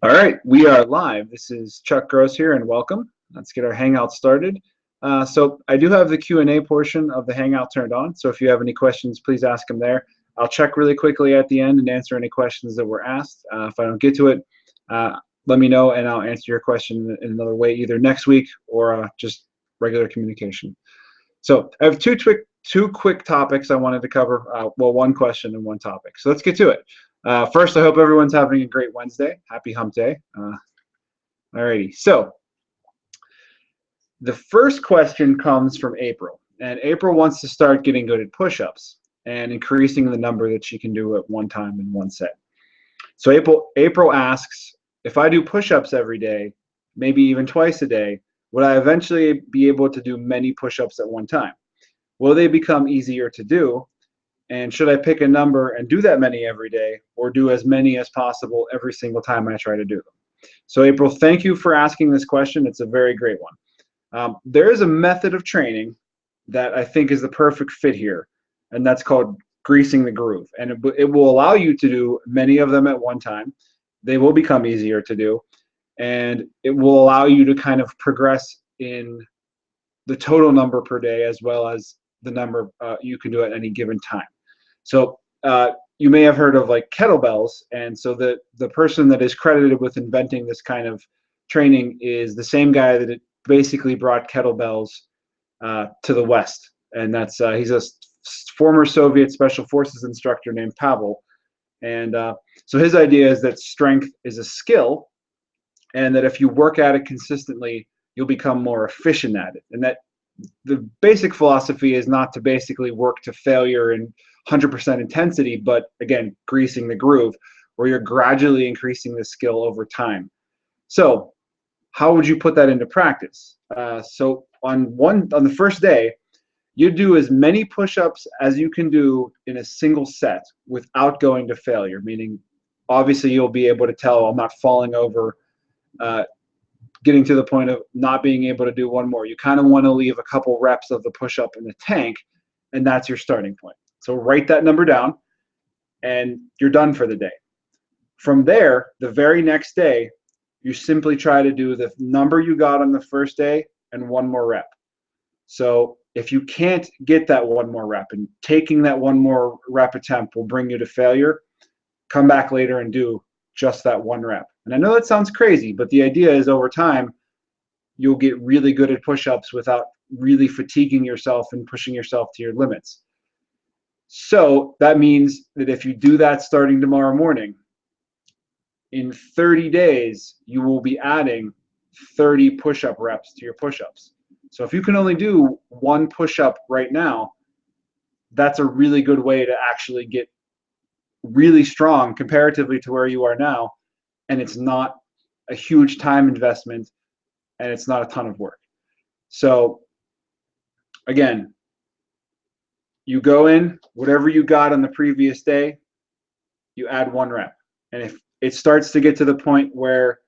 All right, we are live. This is Chuck Gross here, and welcome. Let's get our Hangout started. So I do have the Q&A portion of the Hangout turned on, so if you have any questions, please ask them there. I'll check really quickly at the end and answer any questions that were asked. If I don't get to it, let me know, and I'll answer your question in another way, either next week or just regular communication. So I have two quick topics I wanted to cover. Well, one question and one topic. So let's get to it. First, I hope everyone's having a great Wednesday. Happy Hump Day. Alrighty. So the first question comes from April, and April wants to start getting good at push-ups and increasing the number that she can do at one time in one set. So April asks, if I do push-ups every day, maybe even twice a day, would I eventually be able to do many push-ups at one time? Will they become easier to do? And should I pick a number and do that many every day, or do as many as possible every single time I try to do them? So April, thank you for asking this question. It's a very great one. There is a method of training that I think is the perfect fit here, and that's called greasing the groove. And it will allow you to do many of them at one time. They will become easier to do, and it will allow you to kind of progress in the total number per day as well as the number you can do at any given time. So you may have heard of like kettlebells, and so the person that is credited with inventing this kind of training is the same guy that basically brought kettlebells to the West, and that's he's a former Soviet special forces instructor named Pavel, and so his idea is that strength is a skill, and that if you work at it consistently, you'll become more efficient at it, and that the basic philosophy is not to basically work to failure and 100% intensity, but again, greasing the groove, where you're gradually increasing the skill over time. So how would you put that into practice? So on the first day, you do as many push-ups as you can do in a single set without going to failure, meaning obviously you'll be able to tell I'm not falling over, getting to the point of not being able to do one more. You kind of want to leave a couple reps of the push-up in the tank, and that's your starting point. So write that number down, and you're done for the day. From there, the very next day, you simply try to do the number you got on the first day and one more rep. So if you can't get that one more rep, and taking that one more rep attempt will bring you to failure, come back later and do just that one rep. And I know that sounds crazy, but the idea is over time, you'll get really good at push-ups without really fatiguing yourself and pushing yourself to your limits. So that means that if you do that starting tomorrow morning, in 30 days, you will be adding 30 push-up reps to your push-ups. So if you can only do one push-up right now, that's a really good way to actually get really strong comparatively to where you are now, and it's not a huge time investment, and it's not a ton of work. So again, you go in, whatever you got on the previous day, you add one rep. And if it starts to get to the point where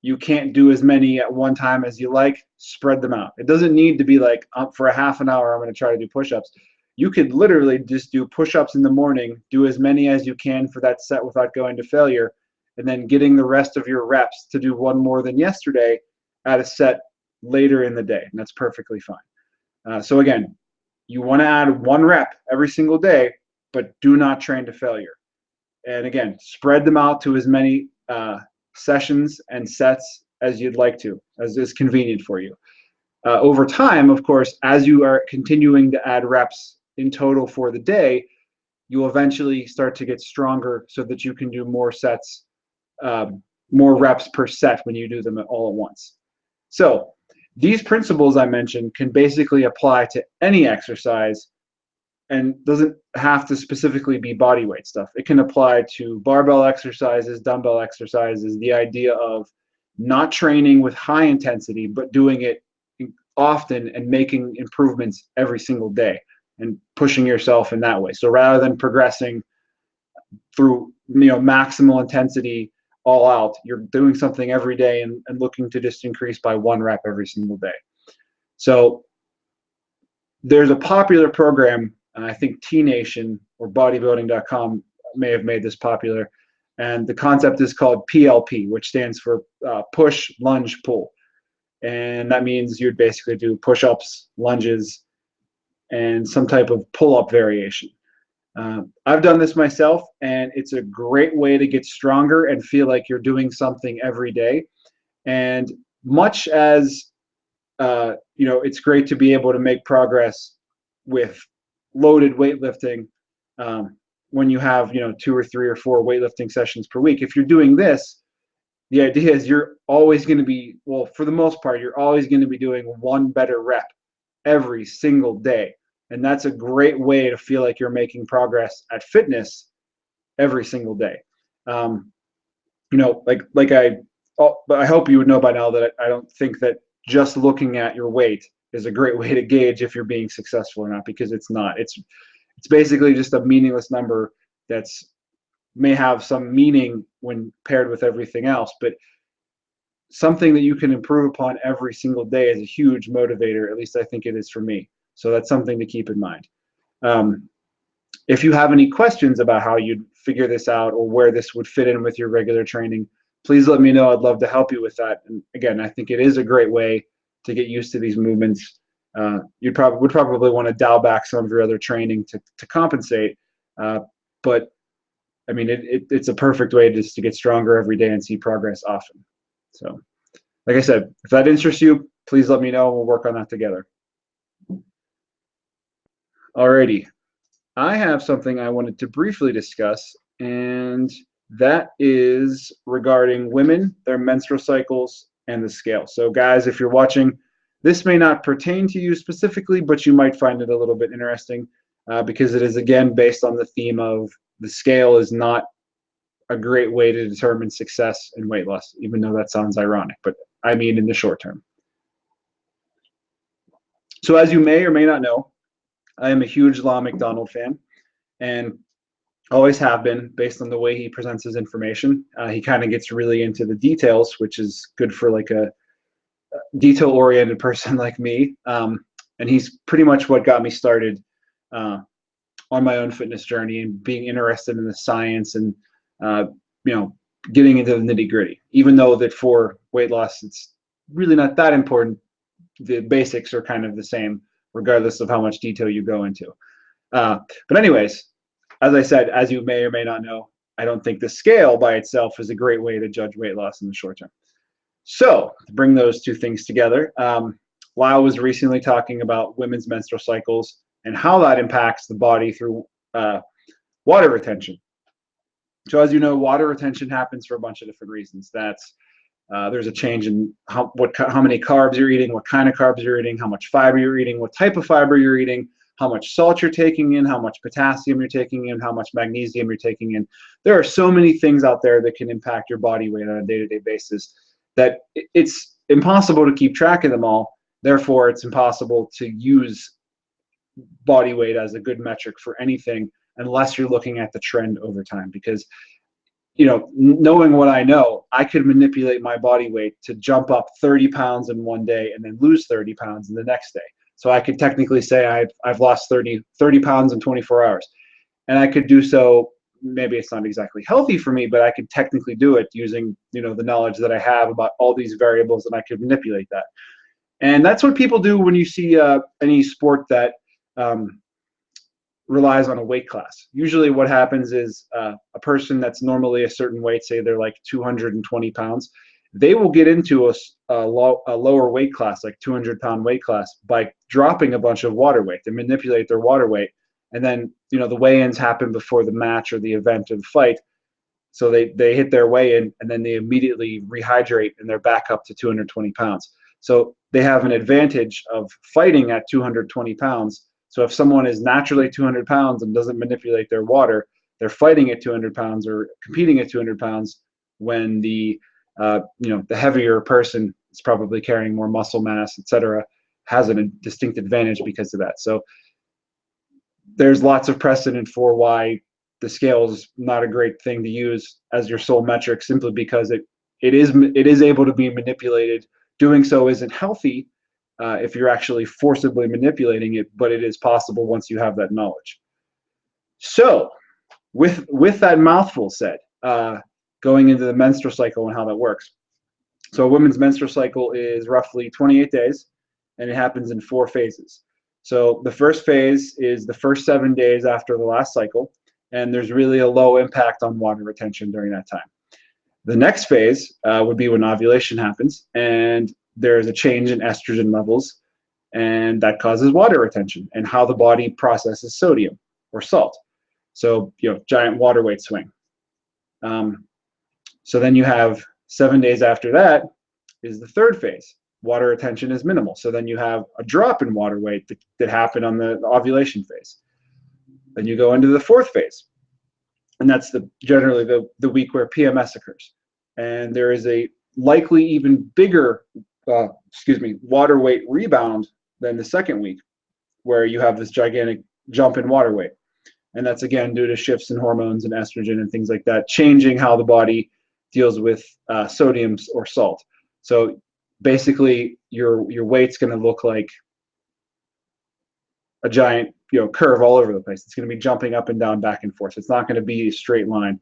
you can't do as many at one time as you like, spread them out. It doesn't need to be like for a half an hour, I'm going to try to do push-ups. You could literally just do push-ups in the morning, do as many as you can for that set without going to failure, and then getting the rest of your reps to do one more than yesterday at a set later in the day, and that's perfectly fine. So again, you want to add one rep every single day, but do not train to failure. And again, spread them out to as many sessions and sets as you'd like to, as is convenient for you. Over time, of course, as you are continuing to add reps in total for the day, you will eventually start to get stronger so that you can do more sets, more reps per set when you do them all at once. So these principles I mentioned can basically apply to any exercise, and doesn't have to specifically be body weight stuff. It can apply to barbell exercises, dumbbell exercises, the idea of not training with high intensity, but doing it often and making improvements every single day and pushing yourself in that way. So rather than progressing through maximal intensity all out, you're doing something every day and looking to just increase by one rep every single day. So there's a popular program, I think T Nation or bodybuilding.com may have made this popular, And the concept is called PLP, which stands for push, lunge, pull. And that means you'd basically do push-ups, lunges, and some type of pull-up variation. I've done this myself, and it's a great way to get stronger and feel like you're doing something every day. And much as it's great to be able to make progress with loaded weightlifting when you have 2 or 3 or 4 weightlifting sessions per week. If you're doing this, the idea is you're always going to be, well, for the most part, you're always going to be doing one better rep every single day. And that's a great way to feel like you're making progress at fitness every single day. But I hope you would know by now that I don't think that just looking at your weight is a great way to gauge if you're being successful or not, because it's not. It's basically just a meaningless number that's may have some meaning when paired with everything else, but something that you can improve upon every single day is a huge motivator. At least I think it is for me. So that's something to keep in mind. If you have any questions about how you'd figure this out or where this would fit in with your regular training, please let me know. I'd love to help you with that. And again, I think it is a great way to get used to these movements. You would probably want to dial back some of your other training to compensate. But I mean, it's a perfect way just to get stronger every day and see progress often. So, like I said, if that interests you, please let me know and we'll work on that together. Alrighty, I have something I wanted to briefly discuss, and that is regarding women, their menstrual cycles, and the scale. So guys, if you're watching, this may not pertain to you specifically, but you might find it a little bit interesting because it is, again, based on the theme of the scale is not a great way to determine success in weight loss, even though that sounds ironic, but I mean in the short term. So as you may or may not know, I am a huge Law McDonald fan, and always have been based on the way he presents his information. He kind of gets really into the details, which is good for like a detail-oriented person like me. And he's pretty much what got me started on my own fitness journey and being interested in the science and getting into the nitty-gritty. Even though that for weight loss, it's really not that important. The basics are kind of the same, regardless of how much detail you go into. But anyways, as I said, as you may or may not know, I don't think the scale by itself is a great way to judge weight loss in the short term. So to bring those two things together, Lyle was recently talking about women's menstrual cycles and how that impacts the body through water retention. So as you know, water retention happens for a bunch of different reasons. That's there's a change in how many carbs you're eating, what kind of carbs you're eating, how much fiber you're eating, what type of fiber you're eating, how much salt you're taking in, how much potassium you're taking in, how much magnesium you're taking in. There are so many things out there that can impact your body weight on a day-to-day basis that it's impossible to keep track of them all. Therefore, it's impossible to use body weight as a good metric for anything unless you're looking at the trend over time. Because knowing what I know, I could manipulate my body weight to jump up 30 pounds in one day and then lose 30 pounds in the next day. So I could technically say I've lost 30 pounds in 24 hours. And I could do so, maybe it's not exactly healthy for me, but I could technically do it using the knowledge that I have about all these variables, and I could manipulate that. And that's what people do when you see any sport that relies on a weight class. Usually what happens is a person that's normally a certain weight, say they're like 220 pounds, they will get into a lower weight class, like 200-pound weight class, by dropping a bunch of water weight. They manipulate their water weight. And then, the weigh-ins happen before the match or the event or the fight. So they hit their weigh-in, and then they immediately rehydrate, and they're back up to 220 pounds. So they have an advantage of fighting at 220 pounds. So if someone is naturally 200 pounds and doesn't manipulate their water, they're fighting at 200 pounds or competing at 200 pounds when the heavier person is probably carrying more muscle mass, etc., has a distinct advantage because of that. So there's lots of precedent for why the scale is not a great thing to use as your sole metric, simply because it is able to be manipulated. Doing so isn't healthy if you're actually forcibly manipulating it, but it is possible once you have that knowledge. So with that mouthful said, going into the menstrual cycle and how that works. So a woman's menstrual cycle is roughly 28 days, and it happens in 4 phases. So the first phase is the first 7 days after the last cycle, and there's really a low impact on water retention during that time. The next phase would be when ovulation happens, and there's a change in estrogen levels, and that causes water retention and how the body processes sodium or salt. So, giant water weight swing. So then you have 7 days after that is the third phase. Water retention is minimal. So then you have a drop in water weight that happened on the ovulation phase. Then you go into the fourth phase. And that's generally the week where PMS occurs. And there is a likely even bigger, water weight rebound than the second week, where you have this gigantic jump in water weight. And that's, again, due to shifts in hormones and estrogen and things like that, changing how the body deals with sodium or salt. So basically, your weight's going to look like a giant curve all over the place. It's going to be jumping up and down, back and forth. It's not going to be a straight line.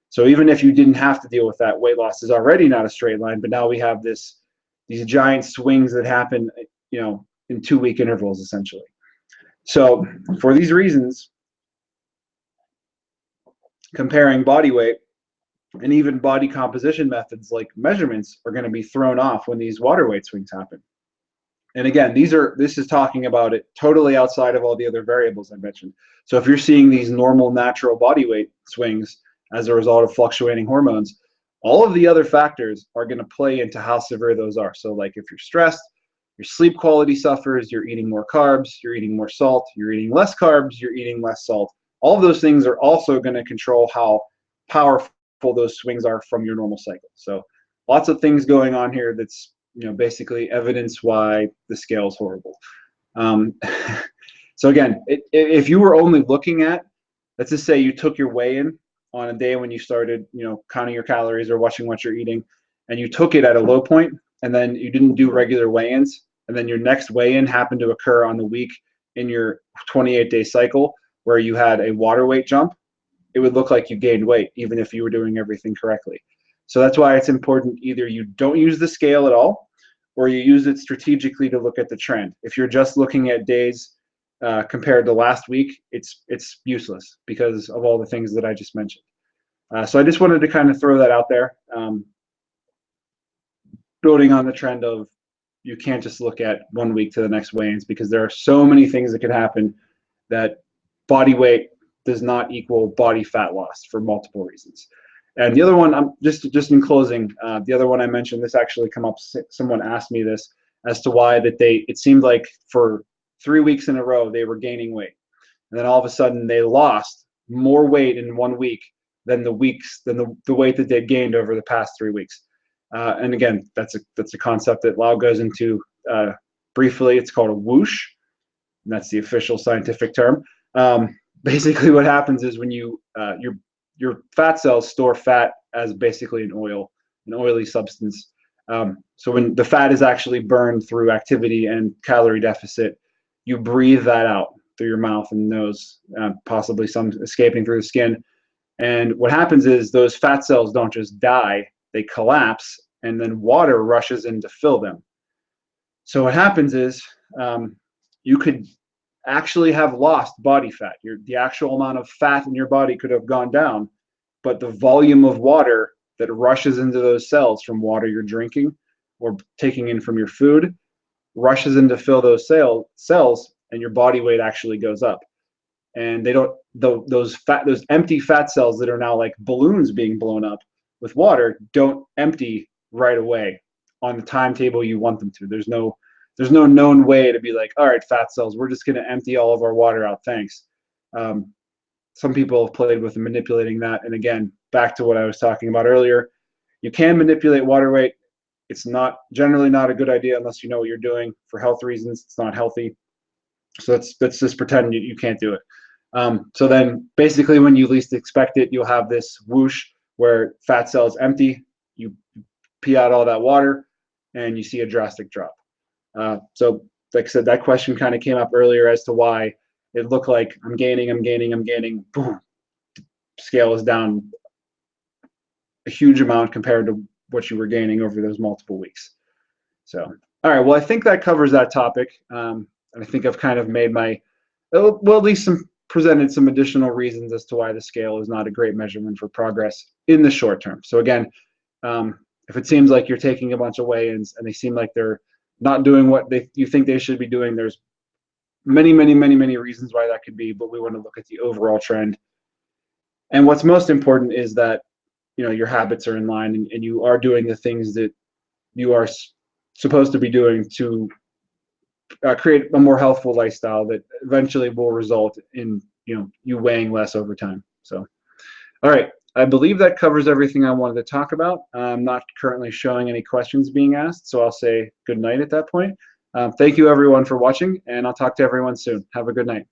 So even if you didn't have to deal with that, weight loss is already not a straight line, but now we have these giant swings that happen, in 2-week intervals, essentially. So for these reasons, comparing body weight and even body composition methods like measurements are going to be thrown off when these water weight swings happen. And again, this is talking about it totally outside of all the other variables I mentioned. So if you're seeing these normal natural body weight swings as a result of fluctuating hormones, all of the other factors are going to play into how severe those are. So like if you're stressed, your sleep quality suffers, you're eating more carbs, you're eating more salt, you're eating less carbs, you're eating less salt. All of those things are also going to control how powerful those swings are from your normal cycle. So lots of things going on here that's basically evidence why the scale is horrible. So again, if you were only looking at, let's just say you took your weigh-in on a day when you started, counting your calories or watching what you're eating, and you took it at a low point, and then you didn't do regular weigh-ins, and then your next weigh-in happened to occur on the week in your 28-day cycle where you had a water weight jump, it would look like you gained weight, even if you were doing everything correctly. So that's why it's important either you don't use the scale at all, or you use it strategically to look at the trend. If you're just looking at days compared to last week, it's useless because of all the things that I just mentioned. So I just wanted to kind of throw that out there, building on the trend of you can't just look at 1 week to the next weigh-ins, because there are so many things that could happen that body weight does not equal body fat loss for multiple reasons. And the other one, just in closing, the other one I mentioned, this actually come up, someone asked me this, as to why that it seemed like for 3 weeks in a row they were gaining weight. And then all of a sudden they lost more weight in 1 week than the weight that they'd gained over the past 3 weeks. And again, that's a concept that Lau goes into briefly. It's called a whoosh, and that's the official scientific term. Basically what happens is when your fat cells store fat as basically an oily substance. So when the fat is actually burned through activity and calorie deficit, you breathe that out through your mouth and nose, possibly some escaping through the skin. And what happens is those fat cells don't just die, they collapse, and then water rushes in to fill them. So what happens is you could actually have lost body fat. The actual amount of fat in your body could have gone down, but the volume of water that rushes into those cells from water you're drinking or taking in from your food rushes in to fill those cells, and your body weight actually goes up. And those empty fat cells that are now like balloons being blown up with water don't empty right away on the timetable you want them to. There's no known way to be like, all right, fat cells, we're just going to empty all of our water out, thanks. Some people have played with manipulating that. And again, back to what I was talking about earlier, you can manipulate water weight. It's generally not a good idea unless you know what you're doing. For health reasons, it's not healthy. So let's just pretend you can't do it. So then basically when you least expect it, you'll have this whoosh where fat cells empty, you pee out all that water, and you see a drastic drop. So like I said, that question kind of came up earlier as to why it looked like I'm gaining, boom, scale is down a huge amount compared to what you were gaining over those multiple weeks. So, all right, well, I think that covers that topic. And I think I've kind of made my, well, at least presented some additional reasons as to why the scale is not a great measurement for progress in the short term. So again, if it seems like you're taking a bunch of weigh-ins and they seem like they're not doing what you think they should be doing, there's many reasons why that could be, but we want to look at the overall trend. And what's most important is that, you know, your habits are in line and you are doing the things that you are supposed to be doing to create a more healthful lifestyle that eventually will result in, you know, you weighing less over time. So, all right, I believe that covers everything I wanted to talk about. I'm not currently showing any questions being asked, so I'll say good night at that point. Thank you everyone for watching, and I'll talk to everyone soon. Have a good night.